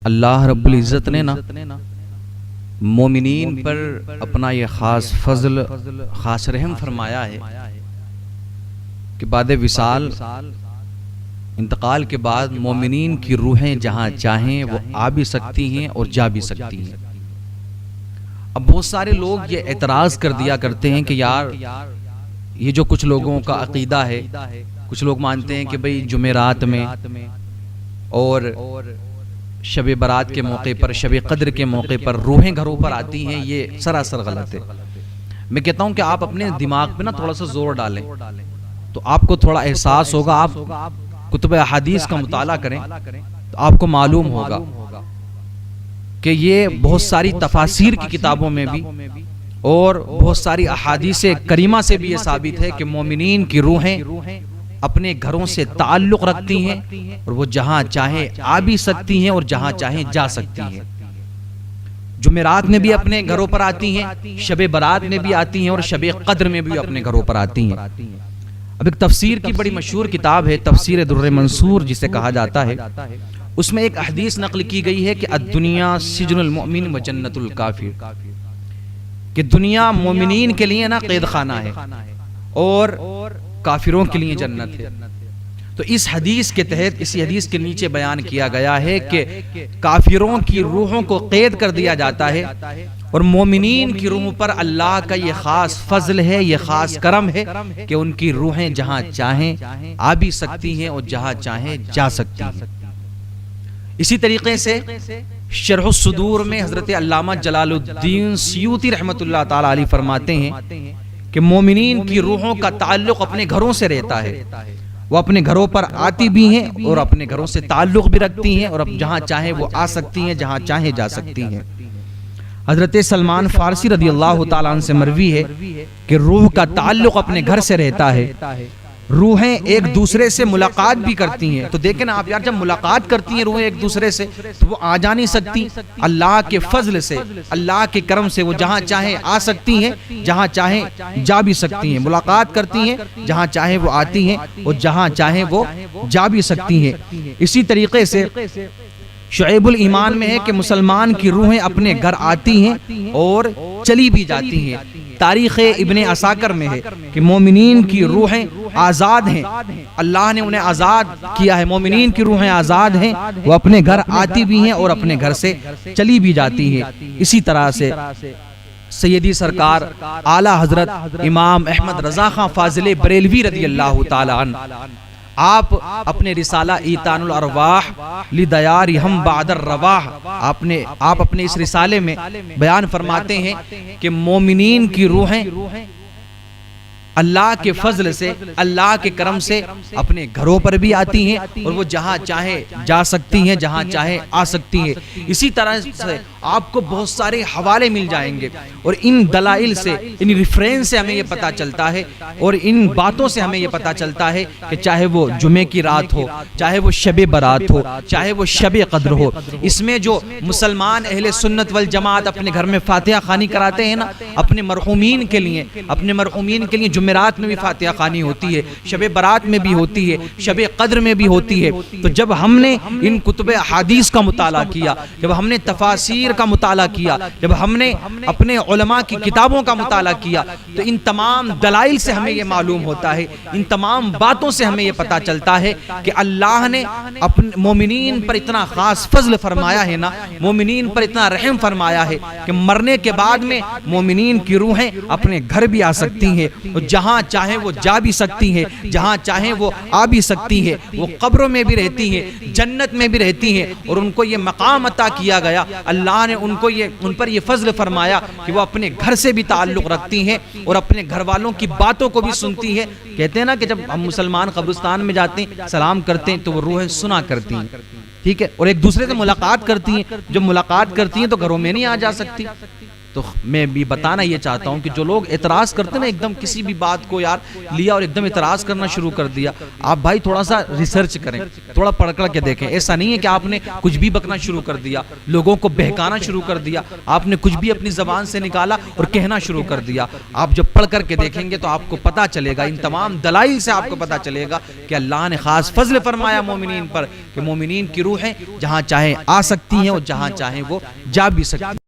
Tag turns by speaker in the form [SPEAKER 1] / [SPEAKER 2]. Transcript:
[SPEAKER 1] اللہ رب العزت نے نا مومنین پر اپنا یہ خاص فضل، خاص رحم فرمایا ہے کہ بعد وصال، انتقال کے بعد مومنین کی روحیں جہاں چاہیں وہ آ بھی سکتی ہیں اور جا بھی سکتی ہیں۔ اب بہت سارے لوگ یہ اعتراض کر دیا کرتے ہیں کہ یار یہ جو کچھ لوگوں کا عقیدہ ہے، کچھ لوگ مانتے ہیں کہ بھئی جمعرات میں اور شب برات کے موقع پر، شب قدر کے موقع پر روحیں گھروں پر آتی ہیں، یہ سراسر غلط ہے۔ میں کہتا ہوں کہ آپ اپنے دماغ پہ نا تھوڑا سا زور ڈالیں تو آپ کو تھوڑا احساس ہوگا۔ آپ کتب احادیث کا مطالعہ کریں تو آپ کو معلوم ہوگا کہ یہ بہت ساری تفاسیر کی کتابوں میں بھی اور بہت ساری احادیث کریمہ سے بھی یہ ثابت ہے کہ مومنین کی روحیں اپنے گھروں سے تعلق رکھتی ہیں اور وہ جہاں چاہیں آ بھی سکتی ہیں اور جہاں چاہیں جا سکتی ہیں۔ جمعرات میں بھی اپنے گھروں پر آتی ہیں، شب برات میں بھی آتی ہیں اور شب قدر میں بھی اپنے گھروں پر آتی ہیں۔ اب ایک تفسیر کی بڑی مشہور کتاب ہے تفسیر در منصور جسے کہا جاتا ہے، اس میں ایک حدیث نقل کی گئی ہے کہ الدنیا سجن المؤمن و جنت الکافر، کہ دنیا مومنین کے لیے نا قید خانہ ہے اور کافروں کے لیے جنت ہے۔ تو اس حدیث کے تحت، اسی حدیث کے نیچے بیان کیا گیا ہے کہ کافروں کی روحوں کو قید کر دیا جاتا ہے اور مومنین کی روحوں پر اللہ کا یہ خاص فضل ہے، یہ خاص کرم ہے کہ ان کی روحیں جہاں چاہیں آ بھی سکتی ہیں اور جہاں چاہیں جا سکتی ہیں۔ اسی طریقے سے شرح الصدور میں حضرت علامہ جلال الدین سیوطی رحمۃ اللہ تعالی علیہ فرماتے ہیں کہ مومنین کی روحوں کا تعلق اپنے گھروں سے رہتا ہے، وہ اپنے گھروں پر آتی بھی ہیں اور اپنے گھروں سے تعلق بھی رکھتی ہیں اور جہاں چاہیں وہ آ سکتی ہیں، جہاں چاہیں جا سکتی ہیں۔ حضرت سلمان فارسی رضی اللہ تعالیٰ عنہ سے مروی ہے کہ روح کا تعلق اپنے گھر سے رہتا ہے، روحیں ایک دوسرے سے ملاقات بھی کرتی ہیں۔ تو دیکھیں نا آپ یار، جب ملاقات کرتی ہیں روحیں ایک دوسرے سے تو وہ آ جا نہیں سکتی، اللہ کے فضل سے، اللہ کے کرم سے وہ جہاں چاہیں آ سکتی ہیں، جہاں چاہیں جا بھی سکتی ہیں۔ ملاقات کرتی ہیں، جہاں چاہیں وہ آتی ہیں اور جہاں چاہیں وہ جا بھی سکتی ہیں۔ اسی طریقے سے شعیب الایمان میں ہے کہ مسلمان کی روحیں اپنے گھر آتی ہیں اور چلی بھی جاتی ہیں۔ تاریخ ابن عساکر میں ہے کہ مومنین کی روحیں آزاد ہیں، اللہ نے انہیں آزاد کیا ہے، مومنین کی روحیں آزاد ہیں، وہ اپنے گھر آتی بھی ہیں اور اپنے گھر سے چلی بھی جاتی ہیں۔ اسی طرح سے سیدی سرکار اعلی حضرت امام احمد رضا خان فاضل بریلوی رضی اللہ تعالی عنہ، آپ اپنے رسالہ ایتان الارواح لدیارہم بعد الرواح، آپ اپنے اس رسالے میں بیان فرماتے ہیں کہ مومنین کی روحیں اللہ کے فضل سے، اللہ کے کرم سے اپنے گھروں پر بھی آتی ہیں اور وہ جہاں چاہے جا سکتی ہیں، جہاں چاہے آ سکتی ہیں۔ اسی طرح سے آپ کو بہت سارے حوالے مل جائیں گے اور ان دلائل سے، ان ریفرنس سے ہمیں یہ پتا چلتا ہے اور ان باتوں سے ہمیں یہ پتا چلتا ہے کہ چاہے وہ جمعے کی رات ہو، چاہے وہ شب برات ہو، چاہے وہ شب قدر ہو، اس میں جو مسلمان اہل سنت والجماعت اپنے گھر میں فاتحہ خوانی کراتے ہیں نا اپنے مرحومین کے لیے، اپنے مرحومین کے لیے جمعرات میں بھی فاتحہ خوانی ہوتی ہے، شب برات میں بھی ہوتی ہے، شب قدر میں بھی ہوتی ہے۔ تو جب ہم نے ان کتب احادیث کا مطالعہ کیا، جب ہم نے تفاسیر کا مطالعہ کیا، جب ہم نے اپنے علماء کی کتابوں کا مطالعہ کیا، تو ان تمام دلائل سے ہمیں یہ معلوم ہوتا ہے، ان تمام باتوں سے ہمیں یہ پتا چلتا ہے کہ اللہ نے اپنے مومنین پر اتنا خاص فضل فرمایا ہے نا، مومنین پر اتنا رحم فرمایا ہے کہ مرنے کے بعد میں مومنین کی روحیں اپنے گھر بھی آ سکتی ہیں اور جہاں چاہیں وہ جا بھی سکتی ہیں، جہاں چاہیں وہ آ بھی سکتی ہیں، وہ قبروں میں بھی رہتی ہیں، جنت میں بھی رہتی ہیں اور ان کو یہ مقام عطا کیا گیا، اللہ نے ان پر یہ فضل فرمایا کہ وہ اپنے گھر سے بھی تعلق رکھتی ہیں اور اپنے گھر والوں کی باتوں کو بھی سنتی ہے۔ کہتے ہیں نا کہ جب ہم مسلمان قبرستان میں جاتے ہیں سلام کرتے ہیں تو وہ روحیں سنا کرتی ہیں، ٹھیک ہے، اور ایک دوسرے سے ملاقات کرتی ہیں، جب ملاقات کرتی ہیں تو گھروں میں نہیں آ جا سکتی۔ تو میں بھی بتانا یہ چاہتا ہوں کہ جو لوگ اعتراض کرتے ہیں نا ایک دم کسی بھی بات کو یار لیا اور ایک دم اعتراض کرنا شروع کر دیا، آپ بھائی تھوڑا سا ریسرچ کریں، تھوڑا پڑھ کر کے دیکھیں. ایسا نہیں ہے کہ آپ نے کچھ بھی بکنا شروع کر دیا، لوگوں کو بہکانا شروع کر دیا، آپ نے کچھ بھی اپنی زبان سے نکالا اور کہنا شروع کر دیا. آپ جب پڑھ کر کے دیکھیں گے تو آپ کو پتہ چلے گا، ان تمام دلائل سے آپ کو پتہ چلے گا کہ اللہ نے خاص فضل فرمایا مومنین پر کہ مومنین کی روحیں جہاں چاہیں آ سکتی ہیں اور جہاں چاہیں وہ جا بھی سکتی ہیں.